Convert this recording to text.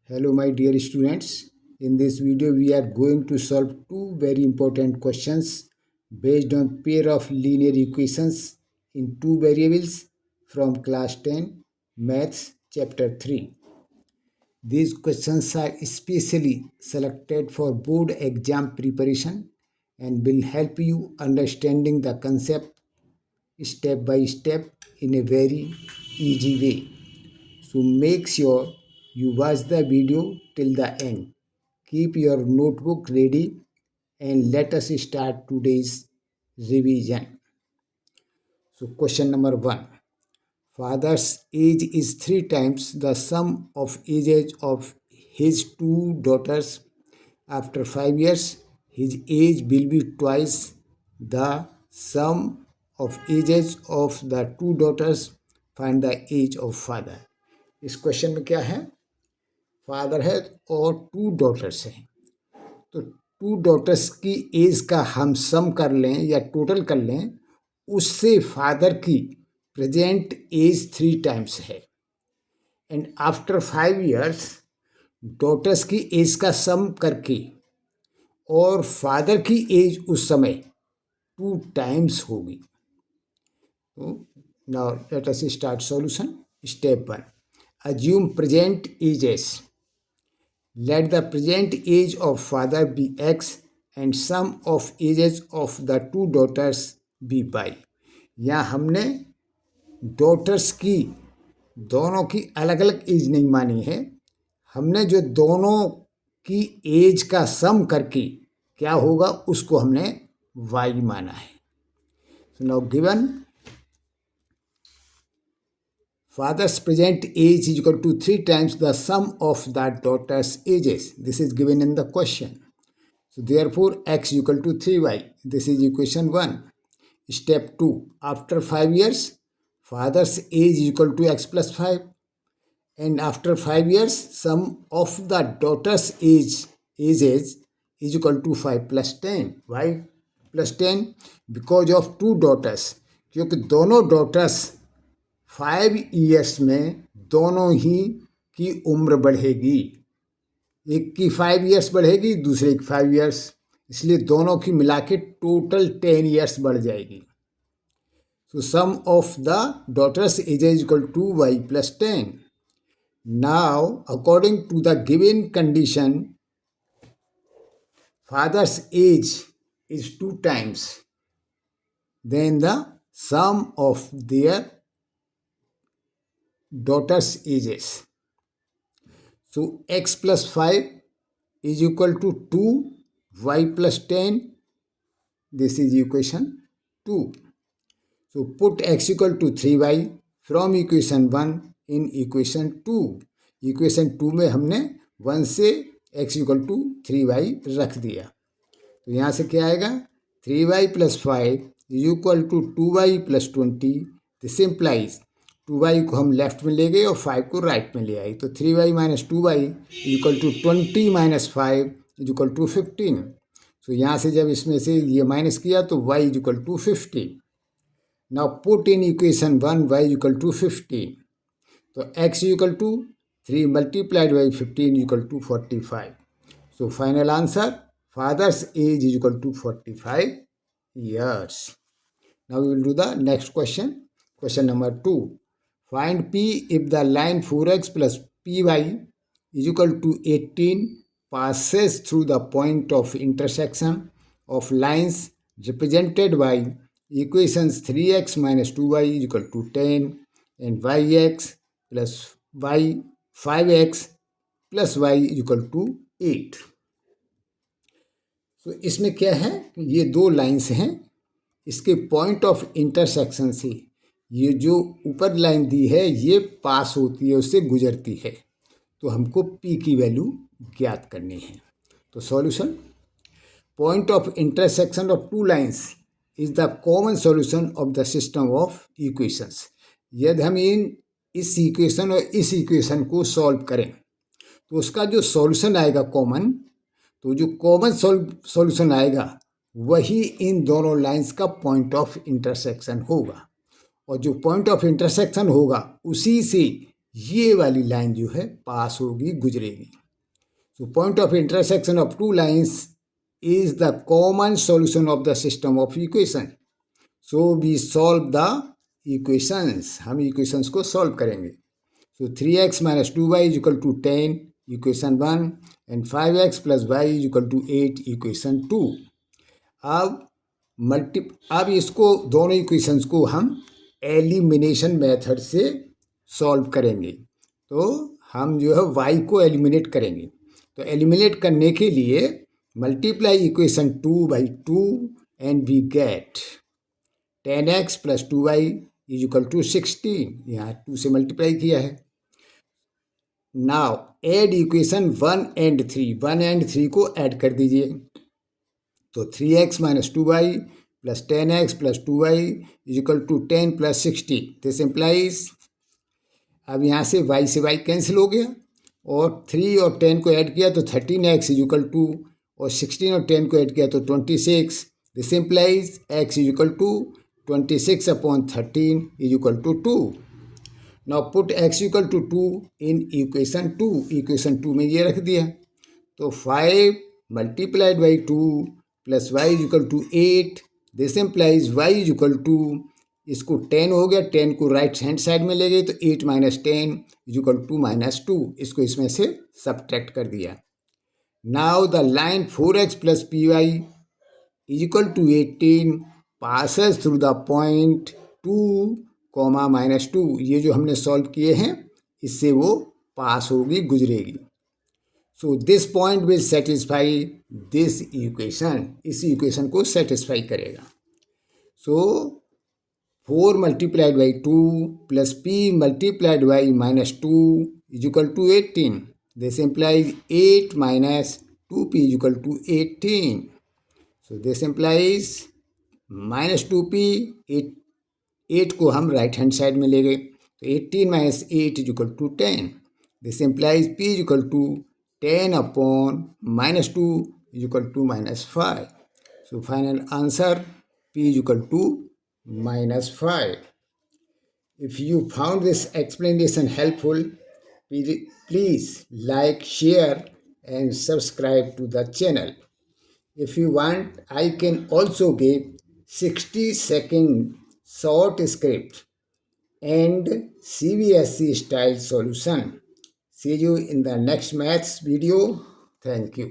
Hello my dear students. In this video we are going to solve two very important questions based on pair of linear equations in two variables from class 10 maths chapter 3. These questions are specially selected for board exam preparation and will help you understanding the concept step by step in a very easy way. So make sure you watch the video till the end. Keep your notebook ready and let us start today's revision. So question number 1. Father's age is 3 times the sum of ages of his two daughters. After 5 years, his age will be twice the sum of ages of the two daughters. Find the age of father. इस question में क्या है? Father है और two daughters हैं, तो two daughters की as का हम सम कर लें या टोटल कर लें, उससे फादर की प्रेजेंट एज 3 टाइम्स है एंड आफ्टर 5 इयर्स डॉटर्स की एज का सम करके और फादर की एज उस समय 2 टाइम्स होगी. तो now let us start solution. Step 1. Assume present ages. Let the present age of father be x and sum of ages of the two daughters be y. यहाँ हमने डॉटर्स की दोनों की अलग अलग एज नहीं मानी है, हमने जो दोनों की एज का सम करके क्या होगा उसको हमने y माना है. So now given father's present age is equal to 3 times the sum of the daughter's ages. This is given in the question. So therefore x is equal to 3y. This is equation 1. Step 2. After 5 years, father's age is equal to x plus 5. And after 5 years, sum of the daughter's ages is equal to 5 plus 10. Why plus 10? Because of two daughters. क्योंकि दोनों daughters 5 years में दोनों ही की उम्र बढ़ेगी. एक की 5 years बढ़ेगी, दूसरे की 5 ईयर्स, इसलिए दोनों की मिला के टोटल 10 ईयर्स बढ़ जाएगी. So sum of the daughters age is equal to y plus 10. Now according to the given condition father's age is 2 times than the sum of their daughters ages. So x plus 5 is equal to 2, y plus 10. This is equation 2. So put x equal to 3y from equation 1 in equation 2. Equation 2 में हमने 1 से x equal to 3y रख दिया. तो यहाँ से क्या आएगा? 3y plus 5 is equal to 2y plus 20. This implies 2y को हम लेफ्ट में ले गए और 5 को राइट में ले आए, तो 3y minus 2y equal to 20 minus 5 equal to 15. So यहाँ से जब इसमें से ये माइनस किया तो y equal to 15. Now put in equation 1 y equal to 15. तो x equal to 3 multiplied by 15 equal to 45. So final answer father's age equal to 45 years. Now we will do the next question. Question number 2. Find P if the line 4x plus py is equal to 18 passes through the point of intersection of lines represented by equations 3x minus 2y is equal to 10 and yx plus y 5x plus y is equal to 8. तो इसमें क्या है, ये दो lines हैं, इसके point of intersection से ये जो ऊपर लाइन दी है ये पास होती है, उससे गुजरती है, तो हमको p की वैल्यू ज्ञात करनी है. तो solution. Point of intersection of two lines is the common solution of the system of equations. यदि हम इस इक्वेशन और इस इक्वेशन को सॉल्व करें तो उसका जो सॉल्यूशन आएगा कॉमन, तो जो कॉमन सॉल्यूशन आएगा वही इन दोनों लाइंस का पॉइंट ऑफ इंटरसेक्शन होगा, और जो पॉइंट ऑफ इंटरसेक्शन होगा उसी से ये वाली लाइन जो है पास होगी, गुजरेगी। So point of intersection of two lines is the common solution of the system of equation. So we solve the equations. हम equations को solve करेंगे. So 3x minus 2y is equal to 10, equation 1, and 5x plus y is equal to 8, equation 2. अब इसको दोनों equations को हम elimination method से solve करेंगे। तो हम जो है y को एलिमिनेट करेंगे। तो एलिमिनेट करने के लिए multiply equation 2 by 2 and we get 10x plus 2y is equal to 16। यहाँ 2 से मल्टीप्लाई किया है। Now add equation 1 and 3, 1 and 3 को ऐड कर दीजिए। तो 3x minus 2y plus 10x plus 2y is equal to 10 plus 60। This implies, अब यहाँ से y से y कैंसिल हो गया और 3 और 10 को ऐड किया तो 13x इज इक्वल टू, और 16 और 10 को ऐड किया तो 26। This implies x is equal to 26 upon 13 is equal to 2। Now put x equal to 2 in equation 2। Equation 2 में ये रख दिया। तो 5 multiplied by 2 plus y is equal to 8। This implies y is equal to, इसको 10 हो गया, 10 को right hand side में ले गए तो 8 minus 10 is equal to minus 2। इसको इसमें से सब्ट्रैक्ट कर दिया। Now the line 4x plus p y is equal to 18 passes through the point 2 comma minus 2। ये जो हमने सॉल्व किए हैं इससे वो पास होगी, गुजरेगी। So this point will satisfy this equation, इस इक्वेशन को सेटिस्फाई करेगा। So 4 multiplied by 2 plus p multiplied by minus 2 is equal to 18। This implies 8 minus 2p is equal to 18। So this implies minus 2p, 8 को हम right hand side में ले गए तो 18 minus 8 is equal to 10। This implies p is equal to 10 upon minus 2 is equal to minus 5. So final answer p is equal to minus 5. If you found this explanation helpful, please like, share and subscribe to the channel. If you want, I can also give 60-second short script and CBSE style solution. See you in the next maths video. Thank you.